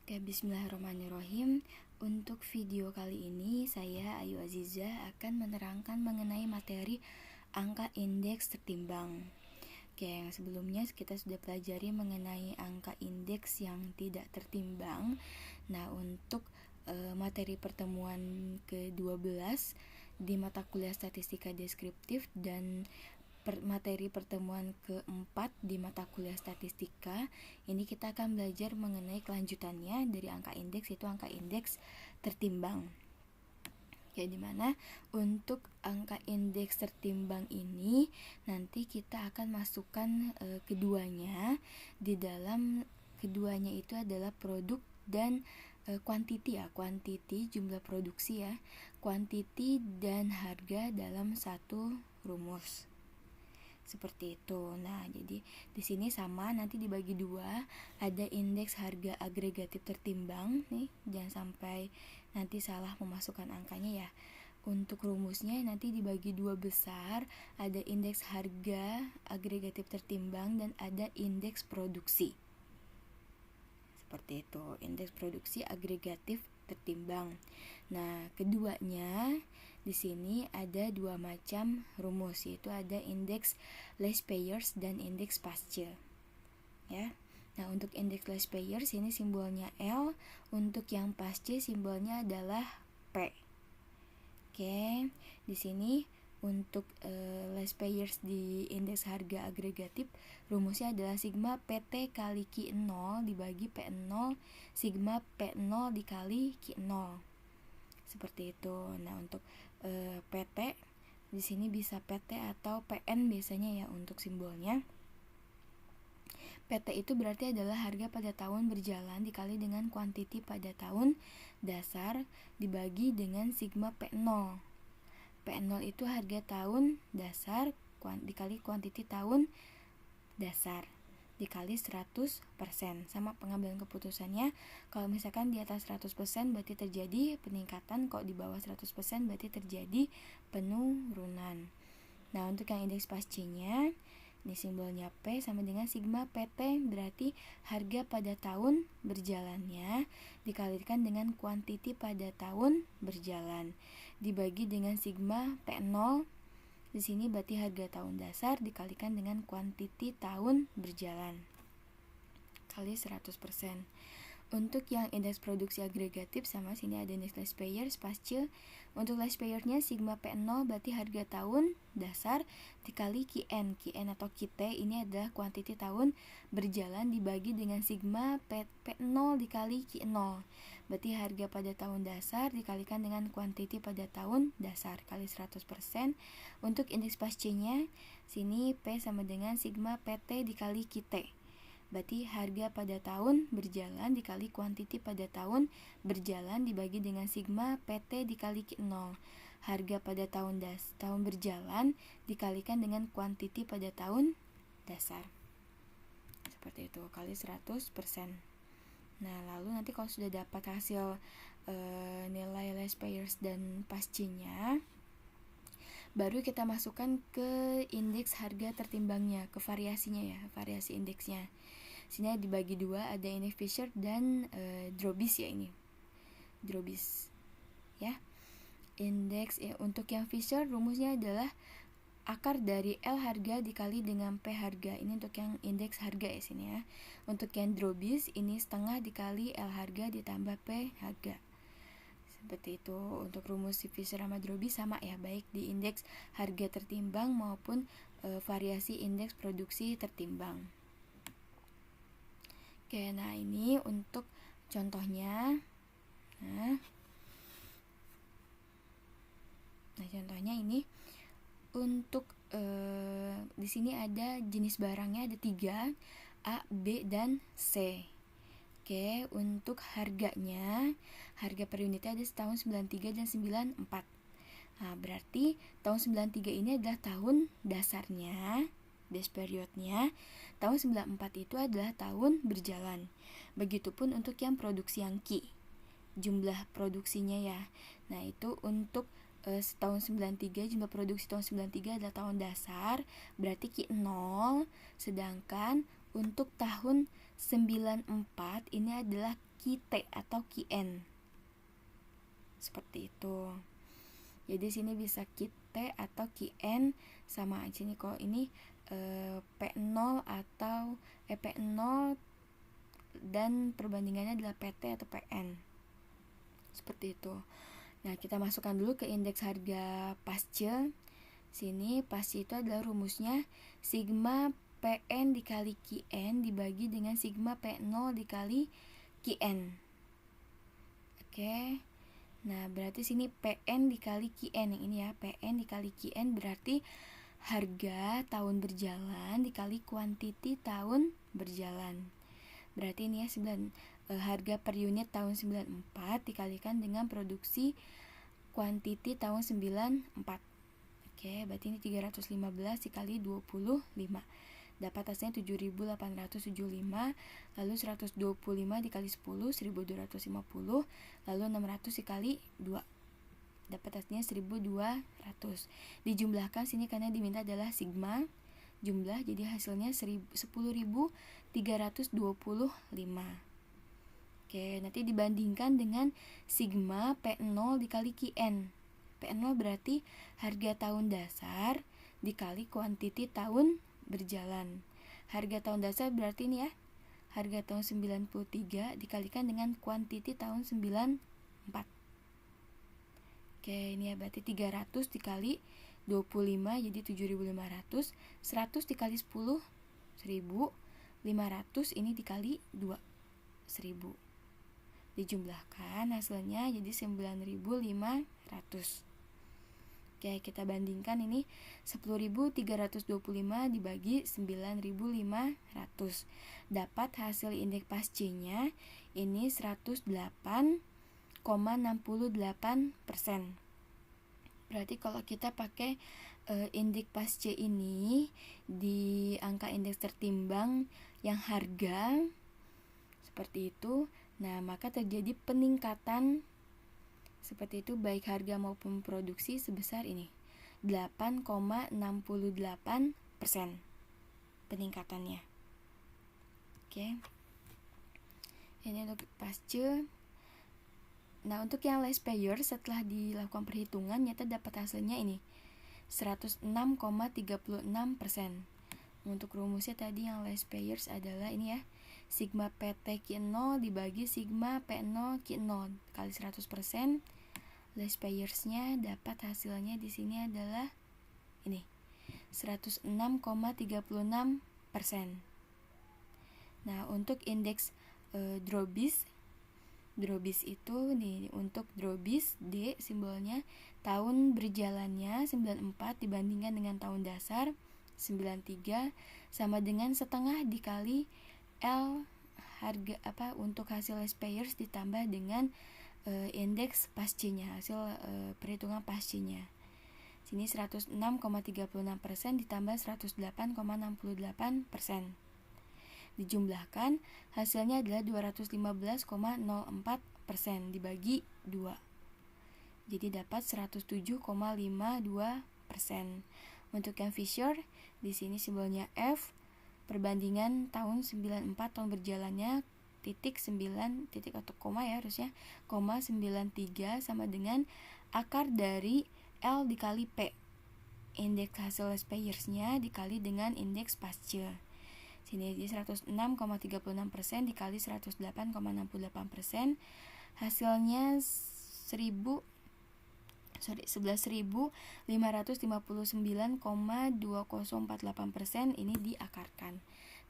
Oke, bismillahirrahmanirrahim. Untuk video kali ini saya Ayu Aziza akan menerangkan mengenai materi angka indeks tertimbang. Oke, yang sebelumnya kita sudah pelajari mengenai angka indeks yang tidak tertimbang. Nah, untuk materi pertemuan ke-12 di mata kuliah statistika deskriptif dan materi pertemuan keempat di mata kuliah statistika, ini kita akan belajar mengenai kelanjutannya dari angka indeks, yaitu angka indeks tertimbang. Ya, dimana untuk angka indeks tertimbang ini nanti kita akan masukkan keduanya. Di dalam keduanya itu adalah produk dan kuantiti ya, kuantiti jumlah produksi ya, kuantiti dan harga dalam satu rumus. Seperti itu. Nah, jadi di sini sama, nanti dibagi dua, ada indeks harga agregatif tertimbang nih, jangan sampai nanti salah memasukkan angkanya ya. Untuk rumusnya nanti dibagi dua besar, ada indeks harga agregatif tertimbang dan ada indeks produksi. Seperti itu, indeks produksi agregatif tertimbang. Nah, keduanya di sini ada dua macam rumus, yaitu ada indeks less payers dan indeks pasca. Ya. Nah, untuk indeks less payers ini simbolnya L, untuk yang pasca simbolnya adalah P. Oke, di sini untuk less payers di indeks harga agregatif rumusnya adalah sigma PT kali Q0 dibagi P0 sigma P0 dikali Q0. Seperti itu. Nah, untuk PT di sini bisa PT atau PN biasanya ya untuk simbolnya. PT itu berarti adalah harga pada tahun berjalan dikali dengan kuantiti pada tahun dasar dibagi dengan sigma P0. P0 itu harga tahun dasar dikali kuantiti tahun dasar dikali 100%. Sama pengambilan keputusannya, kalau misalkan di atas 100% berarti terjadi peningkatan, kalau di bawah 100% berarti terjadi penurunan. Nah, untuk yang indeks pasca-nya, ini simbolnya P sama dengan sigma PT, berarti harga pada tahun berjalannya dikalikan dengan kuantiti pada tahun berjalan dibagi dengan sigma P0. Di sini berarti harga tahun dasar dikalikan dengan kuantiti tahun berjalan kali 100%. Untuk yang indeks produksi agregatif sama, sini ada indeks less payers pasca. Untuk less payernya sigma P0 berarti harga tahun dasar dikali Qn. Qn atau Qt ini adalah kuantiti tahun berjalan dibagi dengan sigma P0 dikali Q0. Berarti harga pada tahun dasar dikalikan dengan kuantiti pada tahun dasar kali 100%. Untuk indeks pasca-nya, sini P sama dengan sigma PT dikali Qt. Berarti harga pada tahun berjalan dikali kuantiti pada tahun berjalan dibagi dengan sigma PT dikali Q0. Harga pada tahun berjalan dikalikan dengan kuantiti pada tahun dasar. Seperti itu, kali 100%. Nah, lalu nanti kalau sudah dapat hasil nilai less payers dan pasca-nya, baru kita masukkan ke indeks harga tertimbangnya, ke variasinya ya, variasi indeksnya. Sini dibagi dua, ada indeks Fisher dan Drobis ya, ini Drobis ya. Indeks untuk yang Fisher rumusnya adalah akar dari L harga dikali dengan P harga. Ini untuk yang indeks harga ya sini ya. Untuk yang Drobis ini setengah dikali L harga ditambah P harga. Seperti itu. Untuk rumus si Fisher sama Drobis sama ya, baik di indeks harga tertimbang maupun variasi indeks produksi tertimbang. Oke, nah ini untuk contohnya. Nah, contohnya ini untuk di sini ada jenis barangnya ada 3, A, B, dan C. Oke, untuk harganya, harga per unitnya ada tahun 93 dan 94. Nah, berarti tahun 93 ini adalah tahun dasarnya, base periodnya. Tahun 94 itu adalah tahun berjalan. Begitupun untuk yang produksi yang Q, jumlah produksinya ya. Nah, itu untuk tahun 93, jumlah produksi tahun 93 adalah tahun dasar, berarti Q0. Sedangkan untuk tahun 94 ini adalah QT atau QN. Seperti itu. Jadi sini bisa QT atau QN, sama aja nih kalau ini P0 atau P0 dan perbandingannya adalah PT atau PN. Seperti itu. Nah, kita masukkan dulu ke indeks harga pasca. Sini pasca itu adalah rumusnya sigma PN dikali QN dibagi dengan sigma P0 dikali QN. Oke. Nah, berarti sini PN dikali QN yang ini ya, PN dikali QN berarti harga tahun berjalan dikali kuantiti tahun berjalan. Berarti ini ya harga per unit tahun 94 dikalikan dengan produksi kuantiti tahun 94. Oke, berarti ini 315 dikali 25. Dapat hasilnya 7.875, lalu 125 dikali 10, 1.250, lalu 600 dikali 2. Dapat hasilnya 1.200. Dijumlahkan sini karena diminta adalah sigma jumlah, jadi hasilnya 10.325. Oke, nanti dibandingkan dengan sigma P0 dikali QN. P0 berarti harga tahun dasar dikali kuantiti tahun berjalan. Harga tahun dasar berarti ini ya, harga tahun 93 dikalikan dengan kuantiti tahun 94. Oke, ini ya berarti 300 dikali 25 jadi 7.500, 100 dikali 10 1.000, 500 ini dikali 2 1.000. Dijumlahkan hasilnya jadi 9.500. Oke, kita bandingkan ini 10.325 dibagi 9.500. Dapat hasil indeks pasca-nya ini 108,68%. Berarti kalau kita pakai indeks pasca ini di angka indeks tertimbang yang harga seperti itu, nah maka terjadi peningkatan seperti itu baik harga maupun produksi sebesar ini 8,68% peningkatannya. Oke. Ini untuk pasca. Nah, untuk yang last payer setelah dilakukan perhitungan nyata dapat hasilnya ini 106,36%. Untuk rumusnya tadi yang last payers adalah ini ya, sigma PT Q0 dibagi sigma P0 Q0 kali 100%. Last payersnya dapat hasilnya di sini adalah ini 106,36%. Nah, untuk indeks Drobis itu nih, untuk Drobis D simbolnya tahun berjalannya 94 dibandingkan dengan tahun dasar 93 sama dengan setengah dikali L harga untuk hasil last payers ditambah dengan indeks pasca-nya, hasil perhitungan pasca-nya. Sini 106,36% ditambah 108,68%. Dijumlahkan hasilnya adalah 215,04% dibagi 2. Jadi dapat 107,52%. Untuk yang Fisher di sini simbolnya F, perbandingan tahun 94 tahun berjalannya titik 9 titik atau koma ya harusnya, koma 93 sama dengan akar dari L dikali P, indeks hasil last payers-nya dikali dengan indeks pasca. Sini jadi 106,36% dikali 108,68%, hasilnya 11.559,2048%. Ini diakarkan.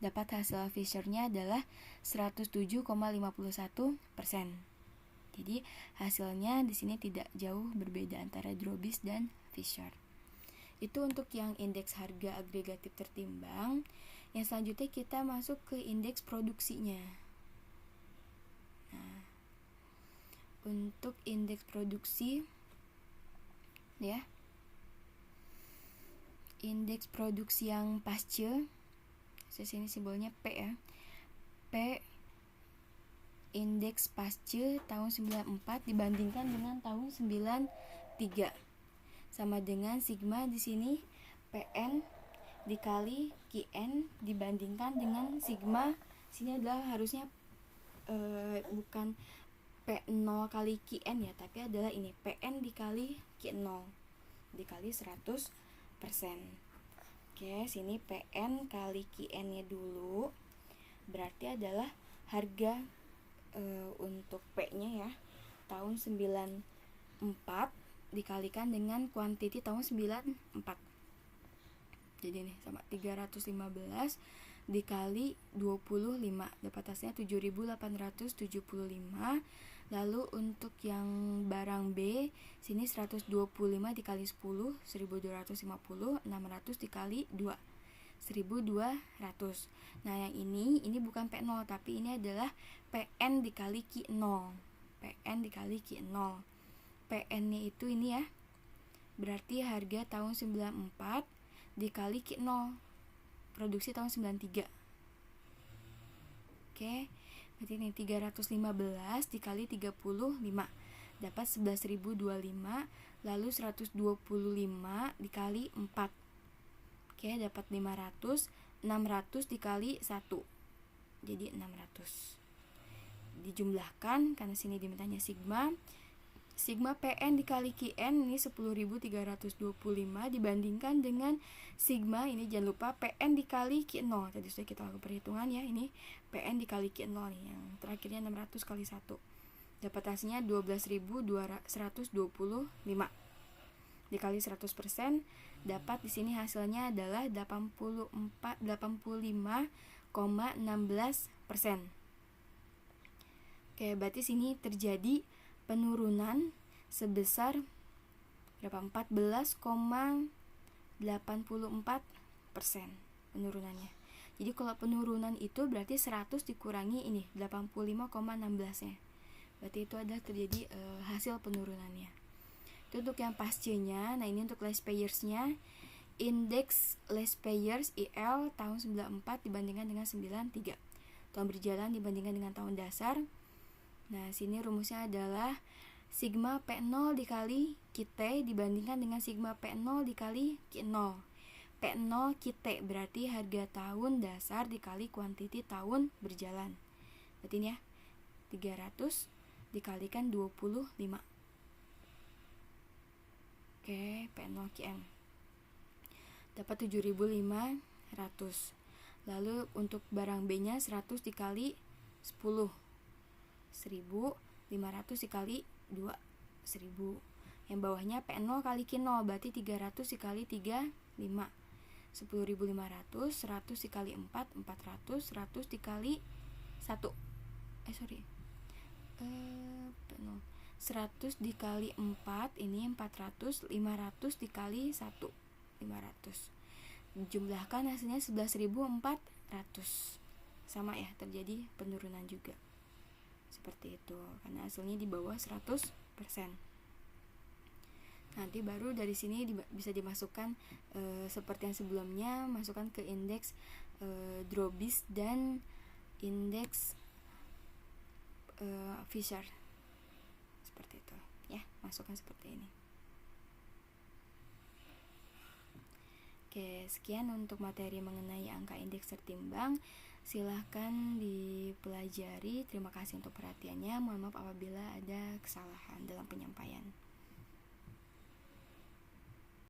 Dapat hasil Fisher-nya adalah 107,51%. Jadi hasilnya di sini tidak jauh berbeda antara Drobis dan Fisher. Itu untuk yang indeks harga agregatif tertimbang. Yang selanjutnya kita masuk ke indeks produksinya. Nah, untuk indeks produksi ya, indeks produksi yang pasca, sini simbolnya P ya, P indeks pasca tahun 94 dibandingkan dengan tahun 93 sama dengan sigma di sini PN dikali QN dibandingkan dengan sigma Sini adalah harusnya bukan P0 kali Qn ya, tapi adalah ini Pn dikali Q0 dikali 100%. Oke, sini Pn kali Qn nya dulu, berarti adalah harga untuk P nya ya tahun 94 dikalikan dengan kuantiti tahun 94. Jadi nih sama 315 dikali 25, dapat hasilnya 7.875. Lalu untuk yang barang B, sini 125 dikali 10, 1250, 600 dikali 2, 1200. Nah, yang ini bukan P0, tapi ini adalah PN dikali Q0. PN dikali Q0. PN-nya itu ini ya. Berarti harga tahun 94 dikali Q0. Produksi tahun 93. Oke. Berarti ini 315 dikali 35 dapat 11.025, lalu 125 dikali 4. Oke, dapat 500. 600 dikali 1. Jadi 600. Dijumlahkan karena sini dimintanya sigma. Sigma PN dikali Qn ini 10.325 dibandingkan dengan sigma ini, jangan lupa PN dikali Q0. Tadi sudah kita lakukan perhitungan ya, ini PN dikali Q0 nih, yang terakhirnya 600 kali 1. Dapat hasilnya 12.125 dikali 100%, dapat di sini hasilnya adalah 85,16%. Oke, berarti sini terjadi penurunan sebesar berapa? 14,84% penurunannya. Jadi kalau penurunan itu berarti 100 dikurangi ini 85,16 nya. Berarti itu ada terjadi hasil penurunannya. Itu untuk yang pasca-nya. Nah, ini untuk last payers-nya. Indeks last payers IL tahun 94 dibandingkan dengan 93. Tahun berjalan dibandingkan dengan tahun dasar. Nah, sini rumusnya adalah sigma P0 dikali QT dibandingkan dengan sigma P0 dikali Q0. P0 QT berarti harga tahun dasar dikali kuantiti tahun berjalan. Berarti ini ya, 300 dikalikan 25. Oke, P0 QM. Dapat 7.500. Lalu untuk barang B-nya 100 dikali 10. 1.500 dikali 2, 1.000. Yang bawahnya P0 kali Q0 berarti 300 dikali 3, 5. 10.500, 100 dikali 4, 400, 100 dikali 1. 100 dikali 4 ini 400, 500 dikali 1, 500. Dijumlahkan hasilnya 11.400. Sama ya, terjadi penurunan juga. Seperti itu, karena hasilnya di bawah 100%. Nanti baru dari sini bisa dimasukkan seperti yang sebelumnya, masukkan ke indeks Dробis dan indeks Fisher. Seperti itu ya, masukkan seperti ini. Oke, sekian untuk materi mengenai angka indeks tertimbang. Silahkan dipelajari. Terima kasih untuk perhatiannya. Mohon maaf apabila ada kesalahan dalam penyampaian.